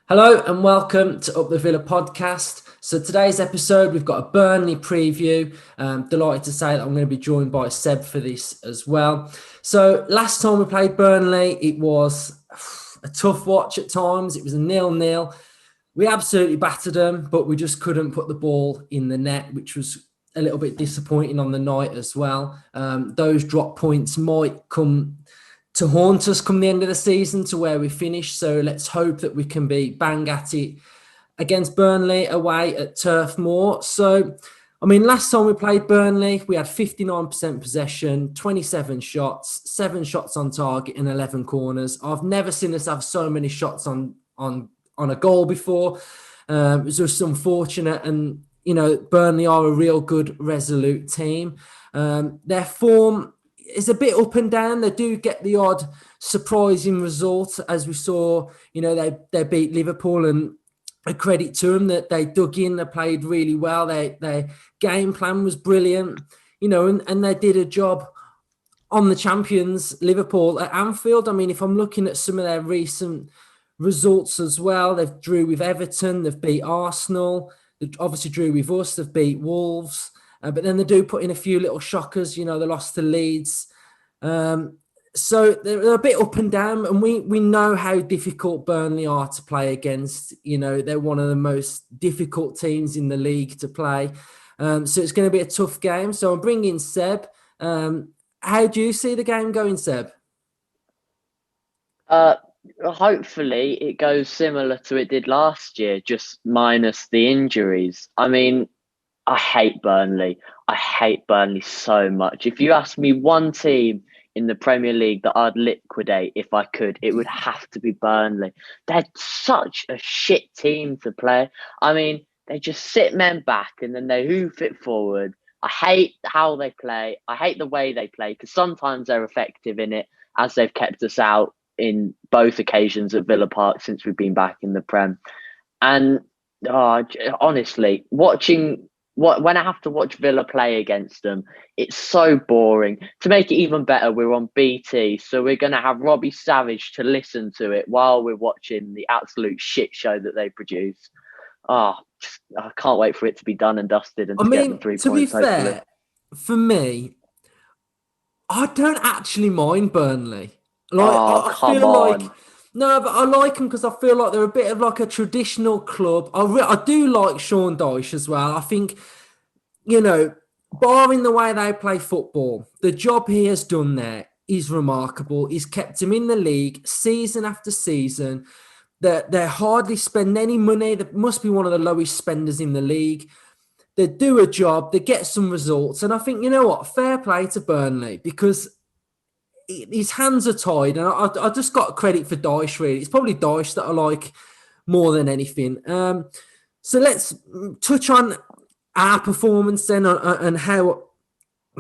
Hello and welcome to Up the Villa podcast. So today's episode, we've got a Burnley preview. Delighted to say that I'm going to be joined by Seb for this as well. So last time we played Burnley, it was a tough watch at times. It was a 0-0. We absolutely battered them, but we just couldn't put the ball in the net, which was a little bit disappointing on the night as well. Those drop points might come to haunt us come the end of the season to where we finish. So let's hope that we can be bang at it against Burnley away at Turf Moor. So, I mean, last time we played Burnley, we had 59% possession, 27 shots, 7 shots on target and 11 corners. I've never seen us have so many shots on a goal before. It was just unfortunate. And, you know, Burnley are a real good, resolute team. Their form is a bit up and down. They do get the odd surprising result, as we saw. You know, they beat Liverpool, and a credit to them that they dug in. They played really well. Their game plan was brilliant. You know, and they did a job on the champions Liverpool at Anfield. I mean, if I'm looking at some of their recent results as well, they've drew with Everton, they've beat Arsenal, they obviously drew with us, they've beat Wolves. But then they do put in a few little shockers. You know, they lost to Leeds. So they're a bit up and down. And we know how difficult Burnley are to play against. You know, they're one of the most difficult teams in the league to play. So it's going to be a tough game. So I'm bringing Seb. How do you see the game going, Seb? Hopefully it goes similar to it did last year, just minus the injuries. I mean, I hate Burnley. I hate Burnley so much. If you ask me one team in the Premier League that I'd liquidate if I could, it would have to be Burnley. They're such a shit team to play. I mean, they just sit men back and then they hoof it forward. I hate how they play. I hate the way they play because sometimes they're effective in it, as they've kept us out in both occasions at Villa Park since we've been back in the Prem. And honestly, when I have to watch Villa play against them, it's so boring. To make it even better, we're on BT, so we're going to have Robbie Savage to listen to it while we're watching the absolute shit show that they produce. I can't wait for it to be done and dusted and I to get the mean, three to be points, hopefully. fair, for me, I don't actually mind Burnley. Like, Oh, I come feel like, on. no, but I like them because I feel like they're a bit of like a traditional club. I do like Sean Dyche as well. I think, you know, barring the way they play football, the job he has done there is remarkable. He's kept him in the league season after season. They hardly spend any money. They must be one of the lowest spenders in the league. They do a job, they get some results. And I think, you know what, fair play to Burnley because his hands are tied, and I just got credit for Dyche. Really, it's probably Dyche that I like more than anything. So let's touch on our performance then, and how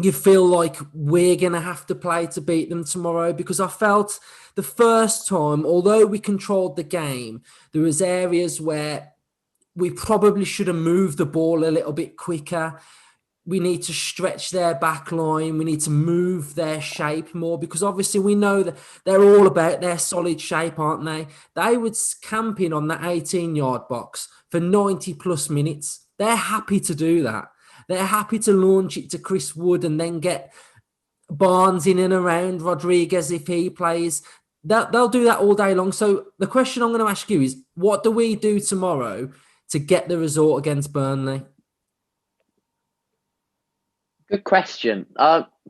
you feel like we're gonna have to play to beat them tomorrow. Because I felt the first time, although we controlled the game, there was areas where we probably should have moved the ball a little bit quicker. We need to stretch their back line. We need to move their shape more because obviously we know that they're all about their solid shape, aren't they? They would camp in on the 18-yard box for 90 plus minutes. They're happy to do that. They're happy to launch it to Chris Wood and then get Barnes in and around Rodriguez if he plays. They'll do that all day long. So the question I'm going to ask you is, what do we do tomorrow to get the result against Burnley? Good question.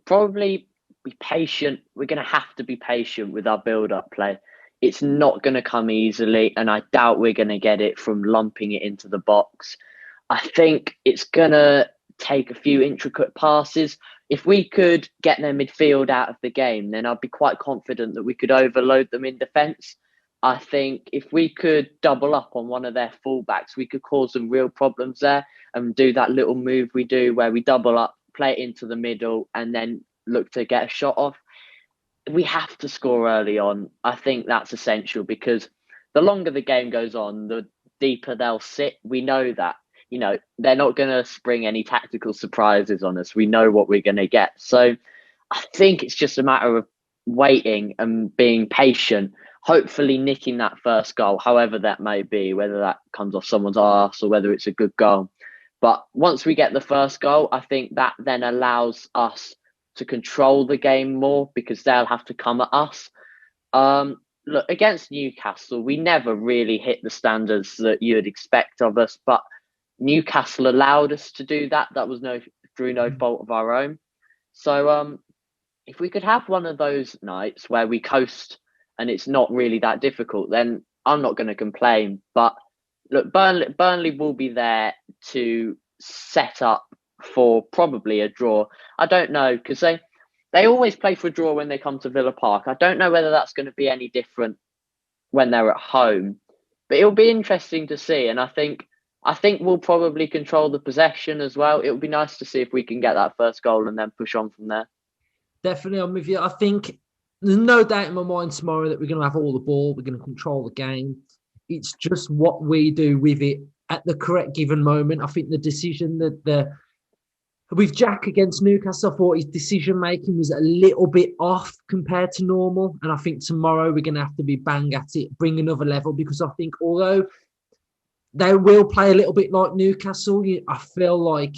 Probably be patient. We're going to have to be patient with our build-up play. It's not going to come easily, and I doubt we're going to get it from lumping it into the box. I think it's going to take a few intricate passes. If we could get their midfield out of the game, then I'd be quite confident that we could overload them in defence. I think if we could double up on one of their fullbacks, we could cause some real problems there and do that little move we do where we double up, play it into the middle, and then look to get a shot off. We have to score early on. I think that's essential because the longer the game goes on, the deeper they'll sit. We know that. You know, they're not going to spring any tactical surprises on us. We know what we're going to get. So I think it's just a matter of waiting and being patient. hopefully nicking that first goal, however that may be, whether that comes off someone's arse or whether it's a good goal. But once we get the first goal, I think that then allows us to control the game more because they'll have to come at us. Look, against Newcastle, we never really hit the standards that you'd expect of us, but Newcastle allowed us to do that. That was through no fault of our own. So if we could have one of those nights where we coast and it's not really that difficult, then I'm not going to complain. But look, Burnley will be there to set up for probably a draw. I don't know, because they always play for a draw when they come to Villa Park. I don't know whether that's going to be any different when they're at home, but it'll be interesting to see. And I think we'll probably control the possession as well. It'll be nice to see if we can get that first goal and then push on from there. Definitely, I'm with you. I think there's no doubt in my mind tomorrow that we're going to have all the ball. We're going to control the game. It's just what we do with it at the correct given moment. I think the decision that with Jack against Newcastle, I thought his decision making was a little bit off compared to normal. And I think tomorrow we're going to have to be bang at it, bring another level, because I think although they will play a little bit like Newcastle, I feel like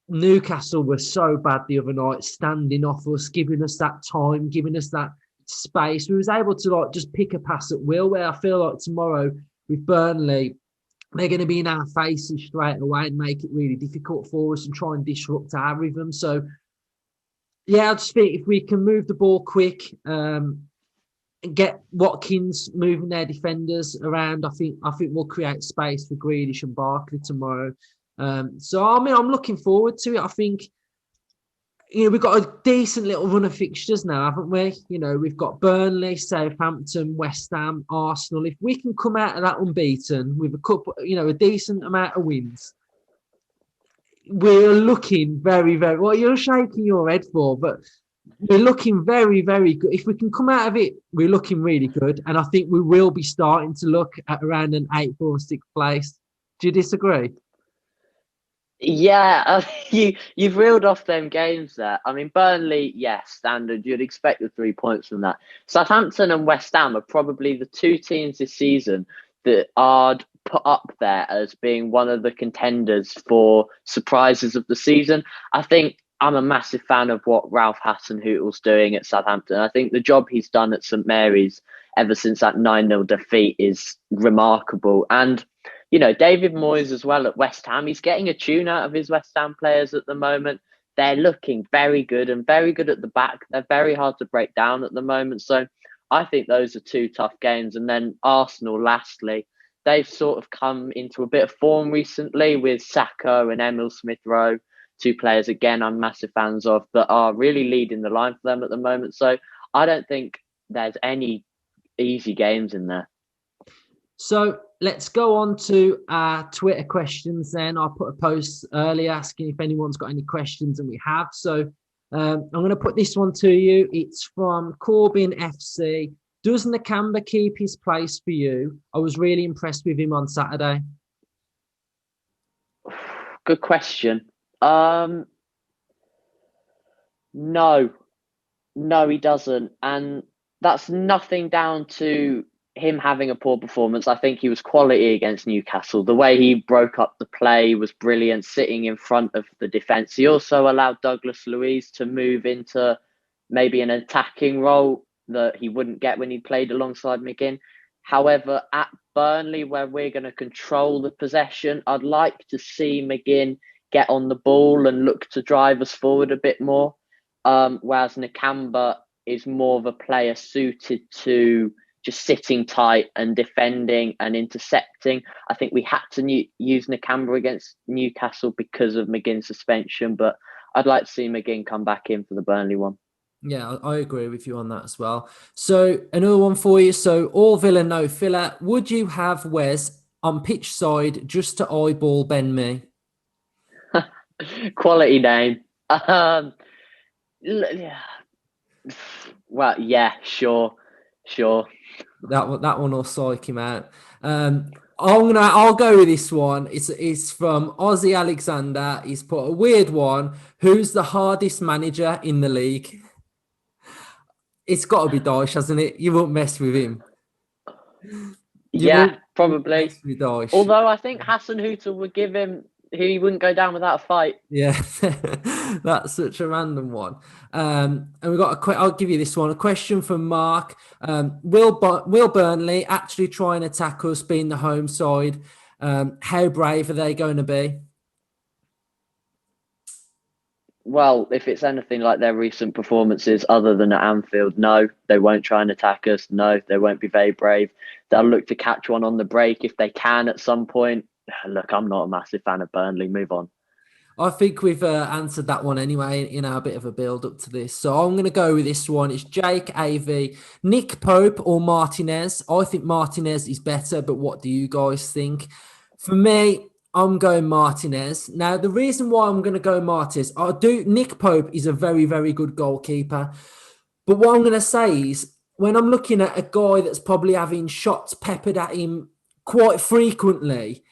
Newcastle were so bad the other night, standing off us, giving us that time, giving us that space. We was able to just pick a pass at will, where I feel like tomorrow with Burnley, they're going to be in our faces straight away and make it really difficult for us and try and disrupt our rhythm. So, yeah, I just think if we can move the ball quick and get Watkins moving their defenders around, I think we'll create space for Grealish and Barkley tomorrow. So, I mean, I'm looking forward to it. I think, we've got a decent little run of fixtures now, haven't we? We've got Burnley, Southampton, West Ham, Arsenal. If we can come out of that unbeaten with a decent amount of wins, we're looking very, very, well, you're shaking your head for, but we're looking very, very good. If we can come out of it, we're looking really good. And I think we will be starting to look at around an 8th or 6th place. Do you disagree? Yeah, you've reeled off them games there. I mean, Burnley, yes, standard. You'd expect the 3 points from that. Southampton and West Ham are probably the two teams this season that I'd put up there as being one of the contenders for surprises of the season. I think I'm a massive fan of what Ralph Hasenhüttl's doing at Southampton. I think the job he's done at St Mary's ever since that 9-0 defeat is remarkable. And David Moyes as well at West Ham. He's getting a tune out of his West Ham players at the moment. They're looking very good and very good at the back. They're very hard to break down at the moment. So I think those are two tough games. And then Arsenal, lastly, they've sort of come into a bit of form recently with Saka and Emil Smith-Rowe, two players, again, I'm massive fans of, that are really leading the line for them at the moment. So I don't think there's any easy games in there. So let's go on to our Twitter questions then. I put a post earlier asking if anyone's got any questions, and we have. So I'm going to put this one to you. It's from Corbin FC. Does Nakamba keep his place for you? I was really impressed with him on Saturday. Good question. No, he doesn't. And that's nothing down to him having a poor performance. I think he was quality against Newcastle. The way he broke up the play was brilliant, sitting in front of the defence. He also allowed Douglas Luiz to move into maybe an attacking role that he wouldn't get when he played alongside McGinn. However, at Burnley, where we're going to control the possession, I'd like to see McGinn get on the ball and look to drive us forward a bit more. Whereas Nakamba is more of a player suited to just sitting tight and defending and intercepting. I think we had to use Nakamba against Newcastle because of McGinn's suspension, but I'd like to see McGinn come back in for the Burnley one. Yeah, I agree with you on that as well. So another one for you. So all Villa, no filler. Would you have Wes on pitch side just to eyeball Ben Mee? Quality name. Well, yeah, sure. That one will psych him out. I'll go with this one. It's from Ozzy Alexander. He's put a weird one. Who's the hardest manager in the league? It's got to be Dyche, hasn't it? You won't mess with him. You've Yeah, all probably. placed me, Dyche. Although I think Hassan Hutel would give him, he wouldn't go down without a fight. Yeah, that's such a random one. And we got I'll give you this one. A question from Mark. Will Burnley actually try and attack us, being the home side? How brave are they going to be? Well, if it's anything like their recent performances, other than at Anfield, no, they won't try and attack us. No, they won't be very brave. They'll look to catch one on the break if they can at some point. Look, I'm not a massive fan of Burnley. Move on. I think we've answered that one anyway in our bit of a build up to this. So I'm going to go with this one. It's Jake AV, Nick Pope or Martinez. I think Martinez is better, but what do you guys think? For me, I'm going Martinez. Now, the reason why I'm going to go Martinez, Nick Pope is a very, very good goalkeeper. But what I'm going to say is, when I'm looking at a guy that's probably having shots peppered at him quite frequently,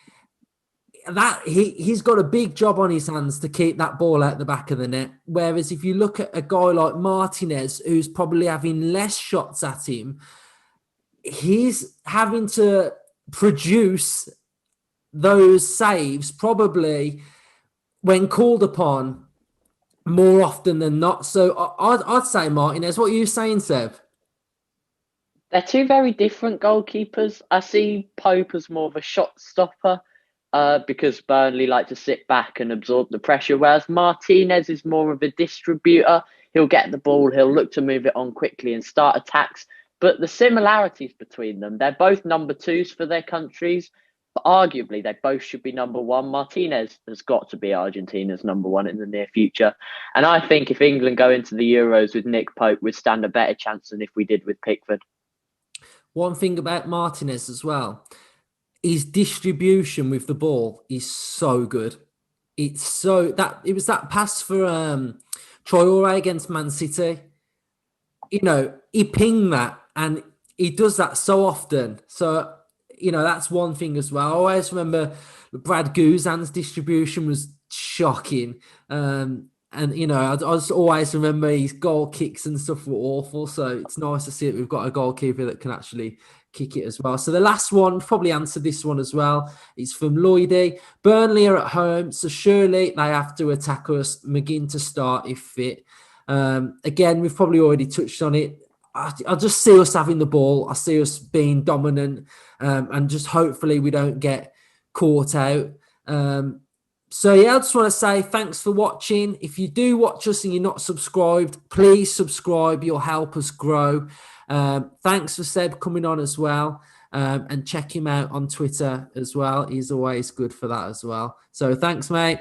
that he's got a big job on his hands to keep that ball out the back of the net. Whereas if you look at a guy like Martinez, who's probably having less shots at him, he's having to produce those saves probably when called upon more often than not. So I'd say Martinez. What are you saying, Seb? They're two very different goalkeepers. I see Pope as more of a shot stopper because Burnley like to sit back and absorb the pressure, whereas Martinez is more of a distributor. He'll get the ball, he'll look to move it on quickly and start attacks. But the similarities between them, they're both number twos for their countries, but arguably they both should be number one. Martinez has got to be Argentina's number one in the near future. And I think if England go into the Euros with Nick Pope, we'd stand a better chance than if we did with Pickford. One thing about Martinez as well, his distribution with the ball is so good. It's so that it was that pass for Traore against Man City. You know, he pinged that and he does that so often. So, you know, that's one thing as well. I always remember Brad Guzan's distribution was shocking. And, you know, I just always remember his goal kicks and stuff were awful. So it's nice to see that we've got a goalkeeper that can actually kick it as well. So the last one, probably answered this one as well. It's from Lloydie. Burnley are at home, so surely they have to attack us. McGinn to start if fit. Again, we've probably already touched on it. I just see us having the ball. I see us being dominant, and just hopefully we don't get caught out. So yeah, I just want to say thanks for watching. If you do watch us and you're not subscribed, please subscribe. You'll help us grow. Thanks for Seb coming on as well. And check him out on Twitter as well. He's always good for that as well. So thanks, mate.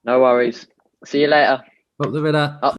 No worries. See you later. Up the Villa.